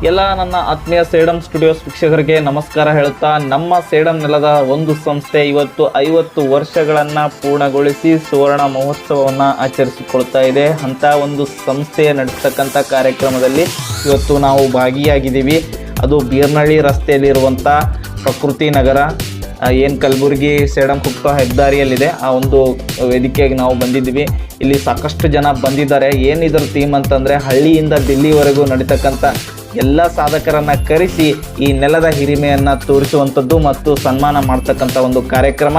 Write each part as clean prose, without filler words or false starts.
ಎಲ್ಲ ನನ್ನ ಆತ್ಮೀಯ ಸೇಡಮ್ ಸ್ಟುಡಿಯೋಸ್ ವೀಕ್ಷಕರಿಗೆ ನಮಸ್ಕಾರ ಹೇಳುತ್ತಾ, ನಮ್ಮ ಸೇಡಮ್ ನೆಲದ ಒಂದು ಸಂಸ್ಥೆ ಇವತ್ತು 50 ವರ್ಷಗಳನ್ನು ಪೂರ್ಣಗೊಳಿಸಿ ಸುವರ್ಣ ಮಹೋತ್ಸವವನ್ನು ಆಚರಿಸಿಕೊಳ್ತಾ ಇದೆ. ಅಂಥ ಒಂದು ಸಂಸ್ಥೆಯ ನಡೆಸ್ತಕ್ಕಂಥ ಕಾರ್ಯಕ್ರಮದಲ್ಲಿ ಇವತ್ತು ನಾವು ಭಾಗಿಯಾಗಿದ್ದೀವಿ. ಅದು ಬೀರ್ನಳ್ಳಿ ರಸ್ತೆಯಲ್ಲಿರುವಂಥ ಪ್ರಕೃತಿ ನಗರ, ಏನು ಕಲಬುರಗಿ ಸೇಡಮ್ ಕುಕ್ತ ಹೆದ್ದಾರಿಯಲ್ಲಿದೆ. ಆ ಒಂದು ವೇದಿಕೆಗೆ ನಾವು ಬಂದಿದ್ದೀವಿ. ಇಲ್ಲಿ ಸಾಕಷ್ಟು ಜನ ಬಂದಿದ್ದಾರೆ. ಏನಿದ್ರ ಥೀಮ್ ಅಂತಂದರೆ, ಹಳ್ಳಿಯಿಂದ ದಿಲ್ಲಿವರೆಗೂ ನಡೀತಕ್ಕಂಥ ಎಲ್ಲ ಸಾಧಕರನ್ನು ಕರೆಸಿ ಈ ನೆಲದ ಹಿರಿಮೆಯನ್ನು ತೋರಿಸುವಂಥದ್ದು ಮತ್ತು ಸನ್ಮಾನ ಮಾಡ್ತಕ್ಕಂಥ ಒಂದು ಕಾರ್ಯಕ್ರಮ.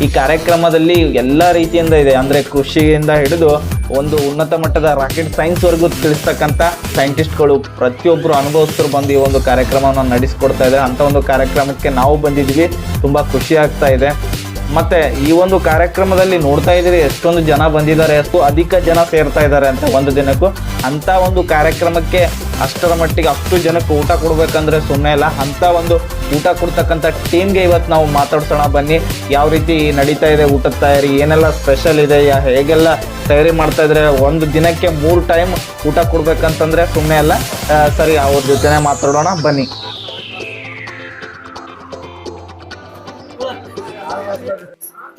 ಈ ಕಾರ್ಯಕ್ರಮದಲ್ಲಿ ಎಲ್ಲ ರೀತಿಯಿಂದ ಇದೆ, ಅಂದರೆ ಕೃಷಿಯಿಂದ ಹಿಡಿದು ಒಂದು ಉನ್ನತ ಮಟ್ಟದ ರಾಕೆಟ್ ಸೈನ್ಸ್ವರೆಗೂ ತಿಳಿಸ್ತಕ್ಕಂಥ ಸೈಂಟಿಸ್ಟ್ಗಳು ಪ್ರತಿಯೊಬ್ಬರು ಅನುಭವಸ್ಥರು ಬಂದು ಈ ಒಂದು ಕಾರ್ಯಕ್ರಮವನ್ನು ನಡೆಸಿಕೊಡ್ತಾ ಇದ್ದಾರೆ. ಅಂಥ ಒಂದು ಕಾರ್ಯಕ್ರಮಕ್ಕೆ ನಾವು ಬಂದಿದ್ದೀವಿ. ತುಂಬ ಖುಷಿ ಆಗ್ತಾ ಇದೆ. ಮತ್ತು ಈ ಒಂದು ಕಾರ್ಯಕ್ರಮದಲ್ಲಿ ನೋಡ್ತಾ ಇದ್ದೀರಿ ಎಷ್ಟೊಂದು ಜನ ಬಂದಿದ್ದಾರೆ, ಎಷ್ಟು ಅಧಿಕ ಜನ ಸೇರ್ತಾ ಇದ್ದಾರೆ ಅಂತ ಒಂದು ದಿನಕ್ಕೂ. ಅಂಥ ಒಂದು ಕಾರ್ಯಕ್ರಮಕ್ಕೆ ಅಷ್ಟರ ಮಟ್ಟಿಗೆ ಅಷ್ಟು ಜನಕ್ಕೆ ಊಟ ಕೊಡಬೇಕಂದ್ರೆ ಸುಮ್ಮನೆ ಇಲ್ಲ. ಅಂಥ ಒಂದು ಊಟ ಕೊಡ್ತಕ್ಕಂಥ ಟೀಮ್ಗೆ ಇವತ್ತು ನಾವು ಮಾತಾಡ್ಸೋಣ ಬನ್ನಿ. ಯಾವ ರೀತಿ ನಡೀತಾ ಇದೆ ಊಟದ ತಯಾರಿ, ಏನೆಲ್ಲ ಸ್ಪೆಷಲ್ ಇದೆ, ಹೇಗೆಲ್ಲ ತಯಾರಿ ಮಾಡ್ತಾ ಇದ್ದಾರೆ. ಒಂದು ದಿನಕ್ಕೆ 3 ಟೈಮ್ ಊಟ ಕೊಡ್ಬೇಕಂತಂದರೆ ಸುಮ್ಮನೆ ಅಲ್ಲ. ಸರಿ, ಅವ್ರ ಜೊತೆನೇ ಮಾತಾಡೋಣ ಬನ್ನಿ.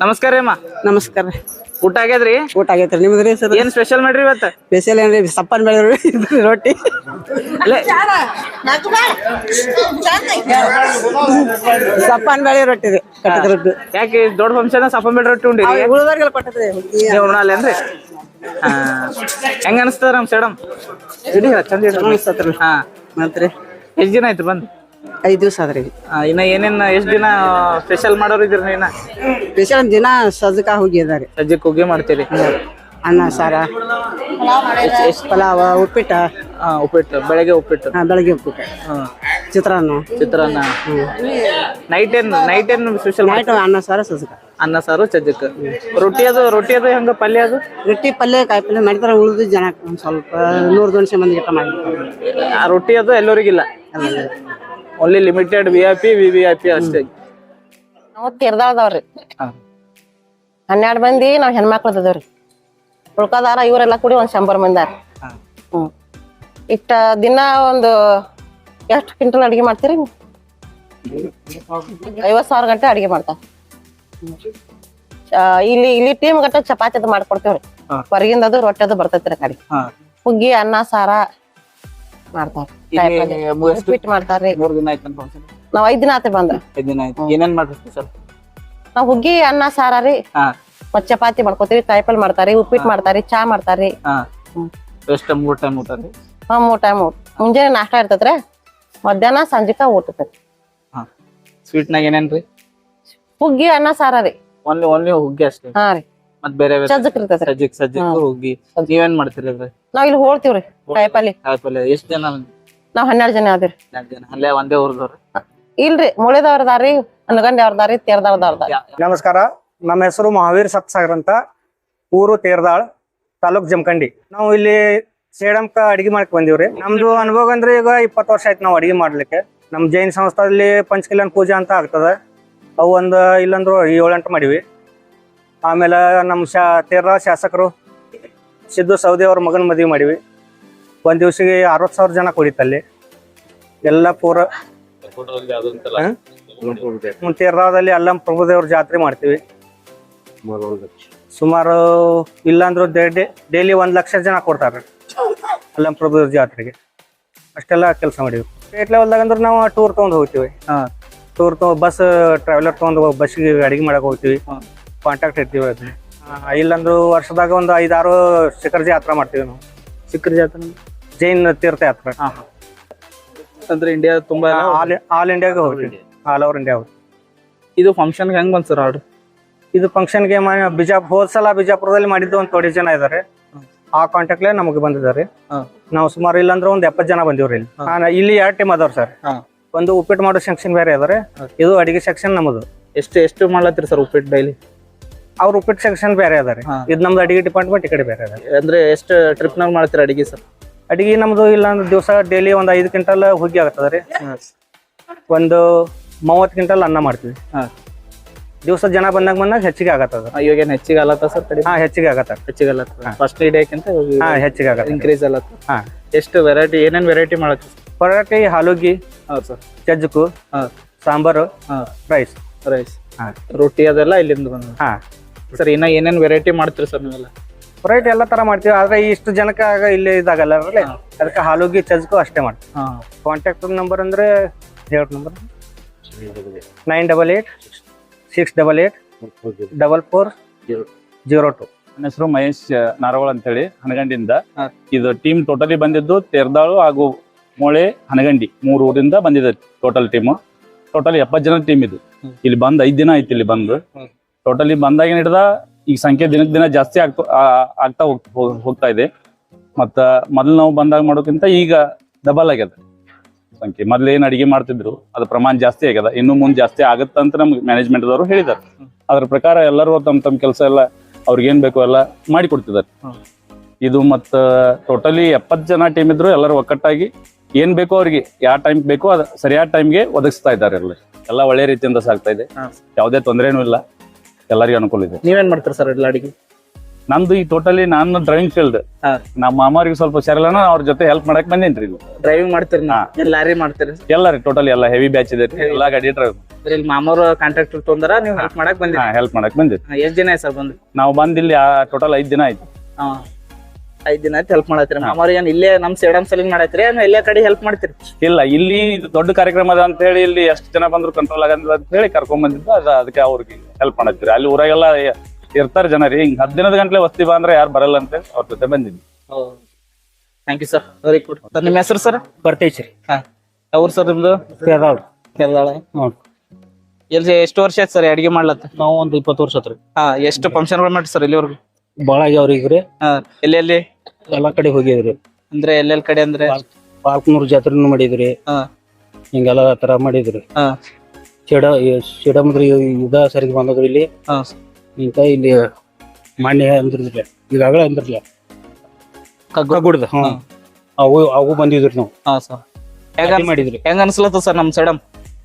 ನಮಸ್ಕಾರ ರೀ ಅಮ್ಮ. ನಮಸ್ಕಾರ. ಊಟ ಆಗ್ಯದ್ರಿ? ಊಟ ಆಗೈತ್ರಿ. ನಿಮ್ದ್ರಿ ಸರ್? ಏನ್ ಸ್ಪೆಷಲ್ ಮಾಡ್ರಿ ಇವತ್ತು? ಸ್ಪೆಷಲ್ ಏನ್ರಿ? ಸಪ್ಪನ್ ಬೆಳೆದ್ರಿ ರೊಟ್ಟಿ. ಸಪ್ಪನ್ ಬೆಳೆ ರೊಟ್ಟಿ ರೀ, ಕಟ್ಟದ ರೊಟ್ಟಿ. ಯಾಕೆ ದೊಡ್ಡ ಫಂಕ್ಷನ್ ಸಪ್ಪನ್ ಬೆಳೆ ರೊಟ್ಟಿ ಉಂಡಿ? ಉಳಿದವ್ರಿಗೆಲ್ಲ ಕೊಟ್ಟದ್ರಿ. ನೀವು ಉಣ್ಣಲ್ಲೇನ್ರಿ? ಹೆಂಗ ಅನಿಸ್ತದ ನಮ್ ಸೇಡಮ್? ಇಡೀ ಚಂದ ಅನಿಸ್ತತ್ರಿ. ಹಾ, ಮತ್ರಿ ಎಷ್ಟ್ ದಿನ ಆಯ್ತು ಬಂದು? 5 ದಿವಸ ಆದ್ರಿ. ಇನ್ನ ಏನೇನ್ ಎಷ್ಟ್ ದಿನ ಸ್ಪೆಷಲ್ ಮಾಡೋರು ಇದ್ರಿ? ನೀನ ಸ್ಪೆಷಲ್ ದಿನ ಸಜ್ಜಕ ಹೋಗಿದಾರೆ. ಸಜ್ಜಕ್ ಹೋಗಿ ಮಾಡ್ತೀರಿ? ಅನ್ನ ಸಾರ, ಪಲಾವ, ಉಪ್ಪಿಟ್ಟ. ಉಪ್ಪಿಟ್ಟು ಬೆಳಗ್ಗೆ ಉಪ್ಪಿಟ್ಟು, ಬೆಳಗ್ಗೆ ಉಪ್ಪಿಟ್ಟು, ಚಿತ್ರಾನ್ನ. ನೈಟ್ ಏನ್ ಸ್ಪೆಷಲ್? ನೈಟ್ ಅನ್ನ ಸಾರ, ಸಜ್ಜಕ. ಅನ್ನ ಸಾರು, ಸಜ್ಜಕ್. ರೊಟ್ಟಿ ಅದು ಹೆಂಗ? ಪಲ್ಯ ಅದು? ರೊಟ್ಟಿ ಪಲ್ಯ ಕಾಯಿ ಪಲ್ಯ ಮಾಡಿದಾರ. ಉಳಿದ ಜನ ಒಂದ್ ಸ್ವಲ್ಪ 100-200 ಮಂದಿ ಗಿಟ್ಟ ಮಾಡಿರ್ತಾರೆ. ಆ ರೊಟ್ಟಿ ಅದು ಎಲ್ಲರಿಗಿಲ್ಲ, ಓನ್ಲಿ ಲಿಮಿಟೆಡ್ VIP VVIP ಅಷ್ಟೇ. ನಾವು ತೀರ್ದಾಳ್ದವ್ರಿ 12 ಮಂದಿ ನಾವ್ ಹೆಣ್ಮಕ್ಳದವ್ರಿ. ಉಳ್ಕದಾರ ಇವರೆಲ್ಲ ಕೂಡಿ 100 ಮಂದಿ. ಇಷ್ಟ ದಿನ ಒಂದು ಎಷ್ಟು ಕ್ವಿಂಟಲ್ ಅಡಿಗೆ ಮಾಡ್ತೀರಿ? 50,000 ಗಂಟೆ ಅಡಿಗೆ ಮಾಡ್ತಾರ. ಇಲ್ಲಿ ಟೀಮ್ ಗಂಟೆ ಚಪಾತಿ ಅದು ಮಾಡ್ಕೊಡ್ತೇವ್ರಿ. ಹೊರಗಿಂದ ಅದು ರೊಟ್ಟಿ ಅದು ಬರ್ತೈತ್ರಿ ಕಡೆ. ಹುಗ್ಗಿ, ಅನ್ನ, ಸಾರ ಮಾಡ್ತಾರ. ಉಪ್ಪಿಟ್ಟು ಮಾಡ್ತಾರ್ರಿ. 3 ದಿನ ಆಯ್ತು ಫಂಕ್ಷನ್. ನಾವ್ 5 ದಿನ ಆತ ಬಂದ್ರ. 5 ದಿನ ಆಯ್ತು. ಏನೇನ್ ಮಾಡ್ರಿ ಸ್ಪೆಷಲ್? ನಾವ್ ಹುಗ್ಗಿ, ಅನ್ನ, ಸಾರ ರೀ, ಮತ್ ಚಪಾತಿ ಮಾಡ್ಕೋತೀವಿ, ಕಾಯಿಪಲ್ಲೆ ಮಾಡ್ತಾರಿ, ಉಪ್ಪಿಟ್ಟು ಮಾಡ್ತಾರಿ, ಚಾ ಮಾಡ್ತಾರಿ. ಎಷ್ಟು 3 ಟೈಮ್ ಊಟ ರೀ? 3 ಟೈಮ್ ಊಟ. ಮುಂಜಾನೆ ನಾಷ್ಟ ಇರ್ತೈತ್ರಿ, ಮಧ್ಯಾಹ್ನ ಸಂಜಿಕ ಊಟ ಇರ್ತೈತಿ. ಸ್ವೀಟ್ ನಾಗ ಏನೇನ್ರಿ? ಹುಗ್ಗಿ, ಅನ್ನ, ಸಾರ ರೀ. ಓನ್ಲಿ ಹುಗ್ಗಿ ಅಷ್ಟೇ? ಹಾ ರೀ. ಮತ್ ಬೇರೆ ಸಜ್ಜಕ್ ಇರ್ತೈತ್ರಿ. ಸಜ್ಜಕ್ ಹುಗ್ಗಿ. ನೀವೇನ್ ಮಾಡ್ತೀರಿ? ನಾವ್ ಇಲ್ಲಿ ಹೋಳ್ತೀವ್ರಿ ಕಾಯಿಪಲ್ಲೆ. ಎಷ್ಟ್ ಜನ? ನಾವ್ 12 ಜನ ಅದಿರಿ. 12 ಜನ. ಅಲ್ಲೇ ಒಂದೇ ಊರ್ದವ್ರಿ? ಇಲ್ರಿ, ಮುಳಿದವ್ರದಾರಿ, ಅನ್ಗಂಡಿ ಅವ್ರದಾರಿ, ತೇರ್ದಾಳ್ದವ್ರದಾರಿ. ನಮಸ್ಕಾರ. ನಮ್ಮ ಹೆಸರು ಮಹಾವೀರ್ ಸತ್ಸಾಗರ್ ಅಂತ, ಊರು ತೇರ್ದಾಳ್, ತಾಲೂಕ್ ಜಮಖಂಡಿ. ನಾವು ಇಲ್ಲಿ ಸೇಡಮ್ಕ ಅಡಿಗೆ ಮಾಡಕ್ ಬಂದಿವ್ರಿ. ನಮ್ದು ಅನುಭವ ಅಂದ್ರೆ ಈಗ 20 ವರ್ಷ ಆಯ್ತು ನಾವು ಅಡಿಗೆ ಮಾಡ್ಲಿಕ್ಕೆ. ನಮ್ ಜೈನ್ ಸಂಸ್ಥಾದಲ್ಲಿ ಪಂಚಕಲ್ಯಾಣ ಪೂಜಾ ಅಂತ ಆಗ್ತದ. ಅವು ಒಂದು ಇಲ್ಲಂದ್ರು 7-8 ಮಾಡಿವಿ. ಆಮೇಲೆ ನಮ್ಮ ತೇರ್ದಾಳ್ ಶಾಸಕರು ಸಿದ್ದು ಸೌದಿ ಅವ್ರ ಮಗನ ಮದುವೆ ಮಾಡಿವಿ. ಒಂದ್ ದಿವ್ಸಿಗೆ 60,000 ಜನ ಕುಡಿತಲ್ಲಿ ಎಲ್ಲ ಪೂರ. ತೇರ್ದಾಳದಲ್ಲಿ ಅಲ್ಲಂ ಪ್ರಭುದೇವ್ರ ಜಾತ್ರೆ ಮಾಡ್ತೀವಿ. ಸುಮಾರು ಇಲ್ಲಾಂದ್ರು ಡೈಲಿ 1 ಲಕ್ಷ ಜನ ಕೊಡ್ತಾರೆ ಅಲ್ಲಂ ಪ್ರಭುದೇವ್ರ ಜಾತ್ರೆಗೆ. ಅಷ್ಟೆಲ್ಲ ಕೆಲಸ ಮಾಡಿವಿ. ಸ್ಟೇಟ್ ಲೆವೆಲ್ದಾಗ ಅಂದ್ರೆ ನಾವು ಟೂರ್ ತಗೊಂಡ್ ಹೋಗ್ತೀವಿ. ಟೂರ್ ಬಸ್ ಟ್ರಾವೆಲರ್ ತಗೊಂಡು ಬಸ್ಸಿಗೆ ಅಡಿಗೆ ಮಾಡಕ್ ಹೋಗ್ತೀವಿ. ಕಾಂಟ್ಯಾಕ್ಟ್ ಇರ್ತೀವಿ. ಇಲ್ಲಂದ್ರು ವರ್ಷದಾಗ ಒಂದು 5-6 ಶಿಖರ ಜಾತ್ರಾ ಮಾಡ್ತೀವಿ ನಾವು. ಶಿಖರ ಜಾತ್ರೆ ಜೈನ್ ತೀರ್ಥ ಯಾತ್ರೆ ಅಂದ್ರೆ ಇಂಡಿಯಾ ತುಂಬಾ ಆಲ್ ಇಂಡಿಯಾಗೆ ಹೋಗ್ತೀವಿ. ಆಲ್ ಓವರ್ ಇಂಡಿಯಾ ಹೋಗ್ತೀವಿ. ಇದು ಫಂಕ್ಷನ್ ಹೆಂಗ್ ಬಂತು ಸರ್ ಆರ್ಡರ್? ಇದು ಫಂಕ್ಷನ್ಗೆ ಹೋದ್ಸಲ ಬಿಜಾಪುರದಲ್ಲಿ ಮಾಡಿದ್ದು ಒಂದು 20 ಜನ ಇದಾರೆ. ಆ ಕಾಂಟ್ಯಾಕ್ಟ್ಲೇ ನಮಗೆ ಬಂದಿದ್ದಾರೆ. ನಾವು ಸುಮಾರು ಇಲ್ಲಾಂದ್ರೆ ಒಂದು 70 ಜನ ಬಂದಿವ್ರಿ. ಇಲ್ಲಿ 2 ಟೀಮ್ ಅದಾವ್ರಿ ಸರ್. ಒಂದು ಉಪ್ಪಿಟ್ಟು ಮಾಡೋ ಸೆಕ್ಷನ್ ಬೇರೆ ಅದಾರೆ, ಇದು ಅಡಿಗೆ ಸೆಕ್ಷನ್ ನಮ್ಮದು. ಎಷ್ಟು ಮಾಡ್ಲತ್ತೀರಿ ಸರ್ ಉಪ್ಪಿಟ್ಟು ಡೈಲಿ? ಅವ್ರ ಉಪ್ಪಿಟ್ಟು ಸೆಕ್ಷನ್ ಬೇರೆ ಅದಾರೆ, ಇದು ನಮ್ದು ಅಡಿಗೆ ಡಿಪಾರ್ಟ್ಮೆಂಟ್ ಈ ಕಡೆ ಬೇರೆ ಅದ. ಅಂದ್ರೆ ಎಷ್ಟು ಟ್ರಿಪ್ ನಾಗ ಮಾಡ್ತೀರಿ ಅಡಿಗೆ ಸರ್? ಅಡಿಗೆ ನಮ್ದು ಇಲ್ಲಾಂದ್ರೆ ದಿವಸ ಡೈಲಿ ಒಂದು 5 ಕ್ವಿಂಟಲ್ ಹುಗ್ಗಿ ಆಗ್ತದ್ರಿ. ಒಂದು 30 ಕ್ವಿಂಟಲ್ ಅನ್ನ ಮಾಡ್ತೀವಿ. ದಿವಸ ಜನ ಬಂದಾಗ ಹೆಚ್ಚಿಗೆ ಆಗತ್ತದ. ಇವಾಗ ಏನ್ ಹೆಚ್ಚಿಗೆ ಆಗತ್ತ ಸರ್? ಹೆಚ್ಚಿಗೆ ಆಗತ್ತ. ಹೆಚ್ಚಿಗೆ ಆಗತ್ತ ಫಸ್ಟ್ ಡೇಕ್ಕಿಂತ ಹೆಚ್ಚಿಗೆ ಆಗತ್ತ, ಇನ್ಕ್ರೀಸ್ ಆಗತ್ತ. ಎಷ್ಟು ವೆರೈಟಿ, ಏನೇನ್ ವೆರೈಟಿ ಮಾಡತ್ತೀವಿ? ಪರಾಟೆ ಹಾಲುಗಿ ಹಾ ಸರ್. ಚಜ್ಜಕು ಹಾ ಸಾಂಬಾರು ಹಾ ರೈಸ್. ರೈಸ್ ರೊಟ್ಟಿ ಅದೆಲ್ಲ ಇಲ್ಲಿಂದ ಬಂದ. ಹಾ ಸರ್ ಇನ್ನ ಏನೇನ್ ವೆರೈಟಿ ಮಾಡ್ತೀರಿ ಸರ್ ನೀವೆಲ್ಲ? ರೈಟ್ ಎಲ್ಲ ತರ ಮಾಡ್ತೀವಿ, ಆದ್ರೆ ಇಷ್ಟು ಜನಕ್ಕೆ ಆಗ ಇಲ್ಲಿ ಇದಾಗಲ್ಲ ಅದಕ್ಕೆ ಹಾಲುಗಿ ಚಜ್ಜಕು ಅಷ್ಟೇ ಮಾಡ್ತೀವಿ. ಹಾ ಕಾಂಟ್ಯಾಕ್ಟ್ ನಂಬರ್ ಅಂದ್ರೆ ಹೇಳ ನಂಬರ್ 9868884402. ನನ್ನ ಹೆಸರು ಮಹೇಶ್ ನಾರವಾಳ ಅಂತ ಹೇಳಿ ಹನಗಂಡಿಯಿಂದ. ಹಾ. ಇದು ಟೀಮ್ ಟೋಟಲಿ ಬಂದಿದ್ದು ತೇರ್ದಾಳು ಹಾಗೂ ಮೊಳೆ ಹನಗಂಡಿ 3 ಊರಿಂದ ಬಂದಿದೆ ಟೋಟಲ್ ಟೀಮ್. ಟೋಟಲ್ 70 ಜನ ಟೀಮ್ ಇದು. ಇಲ್ಲಿ ಬಂದ್ 5 ದಿನ ಆಯ್ತು. ಇಲ್ಲಿ ಬಂದು ಟೋಟಲಿ ಬಂದಾಗ ಹಿಡಿದ ಈಗ ಸಂಖ್ಯೆ ದಿನಕ್ಕೆ ದಿನ ಜಾಸ್ತಿ ಆಗ್ತಾ ಹೋಗ್ತಾ ಇದೆ. ಮತ್ತ ಮೊದ್ಲು ನಾವು ಬಂದಾಗ ಮಾಡೋಕ್ಕಿಂತ ಈಗ ಡಬಲ್ ಆಗ್ಯದ ಸಂಖ್ಯೆ. ಮೊದ್ಲು ಏನ್ ಅಡಿಗೆ ಮಾಡ್ತಿದ್ರು ಅದ್ರ ಪ್ರಮಾಣ ಜಾಸ್ತಿ ಆಗ್ಯದ, ಇನ್ನು ಮುಂದೆ ಜಾಸ್ತಿ ಆಗತ್ತ ಅಂತ ನಮ್ಗೆ ಮ್ಯಾನೇಜ್ಮೆಂಟ್ ದವರು ಹೇಳಿದಾರೆ. ಅದ್ರ ಪ್ರಕಾರ ಎಲ್ಲರೂ ತಮ್ಮ ಕೆಲಸ ಎಲ್ಲ ಅವ್ರಿಗೆ ಏನ್ ಬೇಕೋ ಎಲ್ಲ ಮಾಡಿ ಕೊಡ್ತಿದ್ದಾರೆ. ಇದು ಮತ್ತ ಟೋಟಲಿ 70 ಜನ ಟೀಮ್ ಇದ್ರು ಎಲ್ಲರೂ ಒಕ್ಕಟ್ಟಾಗಿ ಏನ್ ಬೇಕೋ ಅವ್ರಿಗೆ ಯಾವ ಟೈಮ್ ಬೇಕೋ ಅದ ಸರಿಯಾದ ಟೈಮ್ಗೆ ಒದಗಿಸ್ತಾ ಇದ್ದಾರೆ. ಎಲ್ಲ ಒಳ್ಳೆ ರೀತಿಯಿಂದ ಸಾಗ್ತಾ ಇದೆ, ಯಾವುದೇ ತೊಂದರೆನೂ ಇಲ್ಲ, ಎಲ್ಲರಿಗೂ ಅನುಕೂಲ ಇದೆ. ನೀವೇನ್ ಮಾಡ್ತೀರಿ ಸರ್ ಎಲ್ಲ ಅಡಿಗೆ? ನಂದು ಈ ಟೋಟಲಿ ನಾನು ಡ್ರೈವಿಂಗ್ ಫೀಲ್ಡ್. ನಮ್ಮ ಮಾಮಾರಿಗೆ ಸ್ವಲ್ಪ ಹುಷಾರಿಲ್ಲ, ಅವ್ರ ಜೊತೆ ಹೆಲ್ಪ್ ಮಾಡಕ್ ಬಂದೇನ್ರಿ. ಡ್ರೈವಿಂಗ್ ಮಾಡ್ತೀರಿ? ಲಾರಿ ಮಾಡ್ತೀರಿ? ಎಲ್ಲ ರೀ ಟೋಟಲಿ ಎಲ್ಲ ಹೆವಿ ಬ್ಯಾಚ್ ಇದೆ, ಎಲ್ಲಾ ಗಾಡಿ ಡ್ರೈವ್. ಇಲ್ಲಿ ಮಾಮೂರು ಕಾಂಟ್ರಾಕ್ಟರ್ ತೊಂದರ ನೀವು ಹೆಲ್ಪ್ ಮಾಡಕ್ ಬಂದಿರಿ? ಹೆಲ್ಪ್ ಮಾಡಕ್ ಬಂದಿರಿ. ಎಷ್ಟ್ ದಿನ ಸರ್ ಬಂದು? ನಾವು ಬಂದಿಲ್ಲಿ ಟೋಟಲ್ 5 ದಿನ ಆಯ್ತು. 5 ದಿನ ಆಯ್ತು ಹೆಲ್ಪ್ ಮಾಡತ್ರಿ. ಮಾಮೂರು ಏನ್ ಇಲ್ಲೇ ನಮ್ ಸೇಡಂ ಸಲಿಂಗ್ ಮಾಡತ್ರಿ ಏನ್ ಎಲ್ಲೇ ಕಡೆ ಹೆಲ್ಪ್ ಮಾಡ್ತೀರಿ? ಇಲ್ಲ, ಇಲ್ಲಿ ಇದು ದೊಡ್ಡ ಕಾರ್ಯಕ್ರಮ ಅದ ಅಂತ ಹೇಳಿ ಇಲ್ಲಿ ಎಷ್ಟು ಜನ ಬಂದ್ರು ಕಂಟ್ರೋಲ್ ಆಗಂತ ಅಂತ ಹೇಳಿ ಕರ್ಕೊಂಡ್ ಬಂದಿದ್ದು. ಅದಕ್ಕೆ ಅವ್ರಿಗೆ ಹೆಲ್ಪ್ ಮಾಡತ್ತೀರಿ. ಅಲ್ಲಿ ಊರಾಗೆಲ್ಲ ಇರ್ತಾರ ಜನ ರೀ, ಹಿಂಗ್ 10 ದಿನದ ಗಂಟ್ಲೆ ವಸ್ತಿ ಬಂದ್ರೆ ಯಾರು ಬರಲ್ಲ ಅಂತ ಅವ್ರ ಜೊತೆ ಬಂದಿದ್ವಿ. Thank you sir, very good. Sir ನಿಮ್ಮ ಹೆಸರು ಸರ್? ಬರ್ತೈತ್ರಿ. ಅವ್ರು ಸರ್ ನಿಮ್ದು? ಕೇರಳ. ಎಲ್ಲಿ ಎಷ್ಟು ವರ್ಷ ಆಯ್ತು ಸರ್ ಅಡಿಗೆ ಮಾಡ್ಲತ್ತ? ನಾವು ಒಂದು 20 ವರ್ಷ ಆತ್ರಿ. ಎಷ್ಟು ಫಂಕ್ಷನ್ಗಳು ಮಾಡಿ ಸರ್ ಇಲ್ಲಿವರೆಗೂ? ಬಾಳ ಆಗ್ಯಾವ್ರಿ ಈಗ್ರಿ. ಎಲ್ಲೆಲ್ಲಿ ಎಲ್ಲಾ ಕಡೆ ಹೋಗಿದ್ರಿ. ಅಂದ್ರೆ ಎಲ್ಲೆಲ್ಲಿ ಕಡೆ ಅಂದ್ರೆ? ಪಾಲ್ಕನೂರ್ ಜಾತ್ರೆನೂ ಮಾಡಿದ್ರಿ, ಹಿಂಗೆಲ್ಲ ತರ ಮಾಡಿದ್ರಿ. ಸಿಡಮದ್ರಿ ಇದ ಸರಿಗೆ ಬಂದದ್ರಿ ಇಲ್ಲಿ. ಇಂತ ಇಲ್ಲಿ ಮಾನ್ಯ ಅಂದ್ರಿದ್ರಿ, ಈಗಾಗಲೇ ಅಂದ್ರಲ್ಲ ಕಗ್ಗುಡ್ದ ಅವು ಬಂದಿದ್ರಿ. ನಾವು ಮಾಡಿದ್ರಿ. ಹೆಂಗ ಅನ್ಸ್ಲತ್ತ ಸರ್ ನಮ್ ಸೇಡಂ?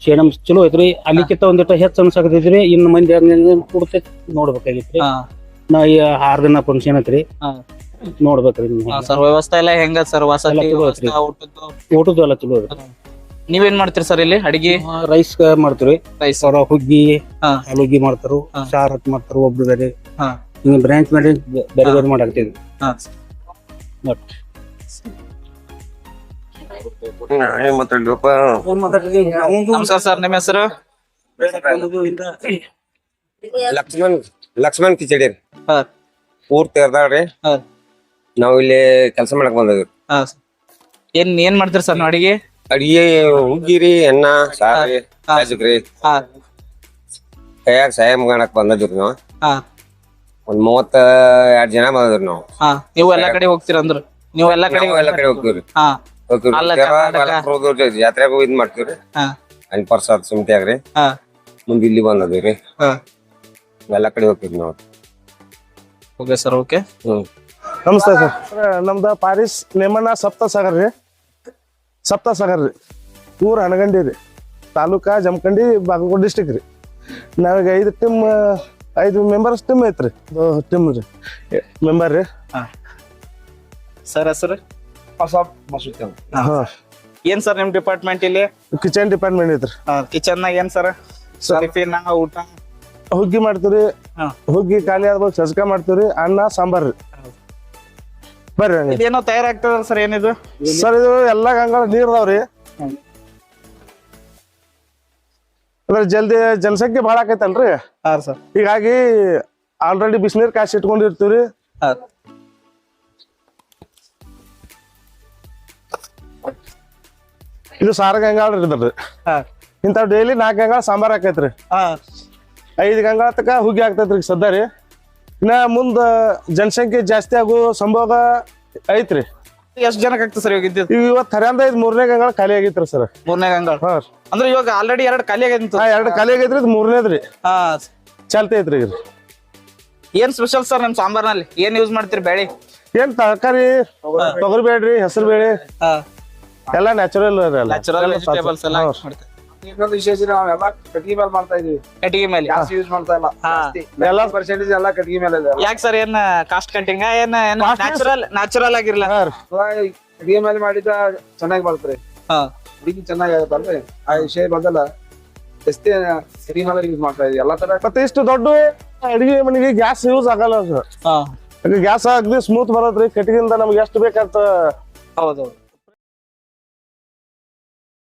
ಸೇಡಂ ಚಲೋ ಐತ್ರಿ. ಅಲ್ಲಿಕ್ಕಿಂತ ಒಂದಿಟ್ಟು ಹೆಚ್ಚು ಅನ್ಸಾಕತೈತ್ರಿ. ಇನ್ನು ಮಂದಿ ಕೊಡ್ತೈತಿ ನೋಡ್ಬೇಕಾಗಿತ್ರಿ. ನಾ 6 ದಿನ ಫಂಕ್ಷನ್ ಐತ್ರಿ, ನೋಡ್ಬೇಕ್ರಿ. ಸರ್ ವ್ಯವಸ್ಥೆ ಎಲ್ಲ ಹೆಂಗ ಸರ್? ವಸತಿ ಊಟದ್ದು ಎಲ್ಲ ಚಲೋ ಐತ್ರಿ. ನೀವೇನ್ ಮಾಡ್ತೀರಿ ಸರ್ ಇಲ್ಲಿ ಅಡಿಗೆ? ರೈಸ್ ಮಾಡ್ತೀವಿ. ರೈಸ್ ಹುಗ್ಗಿ ಆಲೂಗಿ ಮಾಡ್ತಾರು, ಸಾರ್ ಹತ್ ಮಾಡ್ತಾರು, ಒಬ್ರು ಬೇರೆ ಹಿಂಗ ಬ್ರಾಂಚ್ ಮಾಡಿ ಬೇರೆ ಬೇರೆ ಮಾಡಾಕ್ತಿದ್ವಿ. ನಮಸ್ಕಾರ ಸರ್, ನಿಮ್ಮ ಹೆಸರು? ಲಕ್ಷ್ಮಣ್ ಕಿಚಡಿ ರೀ, ಊರ್ ತೇರ್ದಾಳ್ರಿ. ನಾವ್ ಇಲ್ಲಿ ಕೆಲ್ಸ ಮಾಡಕ್ ಬಂದದ್ರಿ. ಏನ್ ಮಾಡ್ತೀರಿ ಸರ್ ನೀವು ಅಡಿಗೆ? ಅಡಿಗೆ ಹುಗ್ಗಿರಿ, ಅನ್ನ, ಸಾರಿ, ರಾಜಕ್ರಿ, ಕೈಯಾಗ ಸಹಾಯ ಮಾಡಕ್ ಬಂದದ್ರಿ. ನಾವು ಒಂದ್ 32 ಜನ ಬಂದದ್ರಿ. ನಾವು ನೀವು ಎಲ್ಲಾ ಕಡೆ ಹೋಗ್ತೀರ ಅಂದ್ರ? ನೀವು ಎಲ್ಲಾ ಕಡೆ ಹೋಗ್ತೀವ್ರಿ. ಜಾತ್ರೆಗೂ ಇದ್ ಮಾಡ್ತೀವ್ರಿ. ಪ್ರಸಾದ್ ಸುಮ್ತಿಯಾಗ್ರಿ ಮುಂದ್ ಇಲ್ಲಿ ಬಂದದ್ರಿ. ಎಲ್ಲಾ ಕಡೆ ಹೋಗ್ತೀವಿ ನಾವು. Okay sir, okay. ನಮಸ್ತೆ ಸರ್. ನಮ್ದ ಪಾರಿಸ್ ನೇಮಣ್ಣ ಸಪ್ತಸಾಗರ್ ರೀ. ಸಪ್ತಸಾಗರ್ ರೀ, ಊರ್ ಹನಗಂಡಿ ರೀ, ತಾಲೂಕಾ ಜಮಖಂಡಿ, ಬಾಗಲಕೋಟೆ ಡಿಸ್ಟಿಕ್ ರೀ. ನಾವೀಗ 5 ಮೆಂಬರ್ಸ್ ಟೀಮ್ ಐತ್ರಿ. ಟೀಮ್ ರೀ ಮೆಂಬರ್ ರೀ. ಸರ್ ಹೆಸರು? ಏನ್ ಸರ್ ನಿಮ್ ಡಿಪಾರ್ಟ್ಮೆಂಟ್ ಇಲ್ಲಿ? ಕಿಚನ್ ಡಿಪಾರ್ಟ್ಮೆಂಟ್ ಐತ್ರಿ. ಕಿಚನ್ ನಾಗ ಏನ್ ಸರ್? ಟಿಫಿನ್, ಊಟ? ಹುಗ್ಗಿ ಮಾಡ್ತೀವ್ರಿ. ಹುಗ್ಗಿ ಖಾಲಿ ಆದ್ಮೇಲೆ ಚಸ್ಕ ಮಾಡ್ತೀವ್ರಿ. ಅನ್ನ ಸಾಂಬಾರ್ ರೀ. ಬರ್ರಿ. ಇದೇನೋ ತಯಾರಾಗ್ತದ ಸರ್, ಏನಿದು ಸರ್? ಇದು ಎಲ್ಲಾ ಗಂಗಾಳ ನೀರ್ ಅದಾವ್ರಿ. ಅದ್ರ ಜಲ್ದಿ ಜನಸಂಖ್ಯೆ ಭಾಳ ಆಕೈತಲ್ರಿ, ಹೀಗಾಗಿ ಆಲ್ರೆಡಿ ಬಿಸಿನೀರ್ ಕಾಸಿ ಇಟ್ಕೊಂಡಿರ್ತೀವ್ರಿ. ಇದು ಸಾರ ಗಂಗಾಳ ಇದ್ರಿ. ಇಂಥವ್ ಡೈಲಿ 4 ಗಂಗಾಳ ಸಾಂಬಾರ್ ಹಾಕೈತ್ರಿ. 5 ಗಂಗಾಳ ತಕ ಹುಗ್ಗಿ ಆಗ್ತೈತ್ರಿ ಸದ್ದ ರೀ. ಇನ್ನ ಮುಂದ ಜನಸಂಖ್ಯೆ ಜಾಸ್ತಿ ಆಗೋ ಸಂಭವ ಐತ್ರಿ. ಎಷ್ಟ್ ಜನಕ್ಕೆ ಆಗ್ತದೆ ಸರ್ ಇವಾಗ? ಇವತ್ತು ಹರ್ಯಾಂದ 3ನೇ ಗಂಗಾಳ ಖಾಲಿ ಆಗೈತ್ರಿ ಸರ್. 3ನೇ ಗಂಗಾಳ ಅಂದ್ರೆ ಇವಾಗ ಆಲ್ರೆಡಿ 2 ಖಾಲಿ ಆಗೈತಿ. 2 ಖಾಲಿ ಆಗೈತ್ರಿ, ಇದು 3ನೇದ್ರಿ ಚಾಲ್ತಿ ಐತ್ರಿ. ಏನ್ ಸ್ಪೆಷಲ್ ಸರ್ ನಿಮ್ ಸಾಂಬಾರ್ನಲ್ಲಿ? ಏನ್ ಯೂಸ್ ಮಾಡ್ತೀರಿ? ಬೇಳೆ ಏನ್ ತರಕಾರಿ? ತೊಗರಿ ಬೇಡ್ರಿ, ಹೆಸರು ಬೇಳೆ, ಎಲ್ಲ ನ್ಯಾಚುರಲ್ ವೆಜಿಟೇಬಲ್ಸ್ ಎಲ್ಲ ಮಾಡ್ತೀವಿ. ಇನ್ನೊಂದು ವಿಶೇಷ ನಾವೆಲ್ಲ ಕಟ್ಟಿಗೆ ಮೇಲೆ ಮಾಡ್ತಾ ಇದೀವಿ. ಕಟ್ಟಿಗೆ ಮೇಲೆ ಯೂಸ್ ಮಾಡ್ತಾ ಇಲ್ಲ. ಎಲ್ಲ ಪರ್ಸೆಂಟೇಜ್ ಎಲ್ಲ ಕಟ್ಟಿಗೆ ಮೇಲೆ ಇದೆ. ಯಾಕೆ ಸರ್? ಏನ್ ಕಾಸ್ಟ್ ಕಟ್ಟಿಂಗ್? ಏನ್ ನ್ಯಾಚುರಲ್ ಆಗಿರ್ಲ? ಕಟ್ಟಿಗೆ ಮೇಲೆ ಮಾಡಿದ ಚೆನ್ನಾಗಿ ಬರ್ತದೆ. ಹುಡುಗಿ ಚೆನ್ನಾಗಿ ಆಗತ್ತಲ್ರಿ ಆ ವಿಷಯ ಬದಲ ಎಷ್ಟೇ ಸಿಟಿ ಯೂಸ್ ಮಾಡ್ತಾ ಇದೀವಿ ಎಲ್ಲಾ ತರ. ಮತ್ತೆ ಇಷ್ಟು ದೊಡ್ಡ ಅಡಿಗೆ ಮನೆಗೆ ಗ್ಯಾಸ್ ಯೂಸ್ ಆಗಲ್ಲ ಸರ್. ಗ್ಯಾಸ್ ಆಗದೆ ಸ್ಮೂತ್ ಬರತ್ರಿ. ಕಟ್ಟಿಗಿಂದ ನಮ್ಗೆ ಎಷ್ಟು ಬೇಕಂತ ಹೌದು